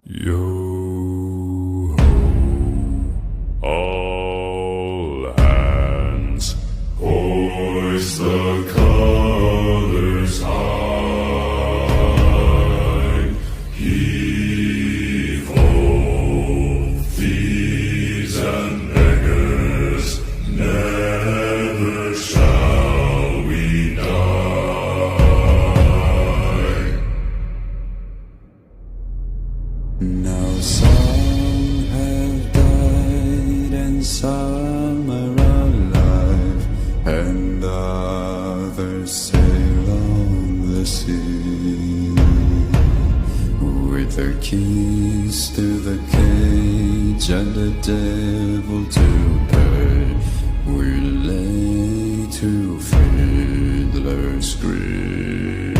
Yo ho, all hands, hoist the colors high. Heave ho, thieves and beggars, never shall we die. Now some have died and some are alive, and others sail on the sea. With the keys to the cage and the devil to pay, we lay to fiddler's grave.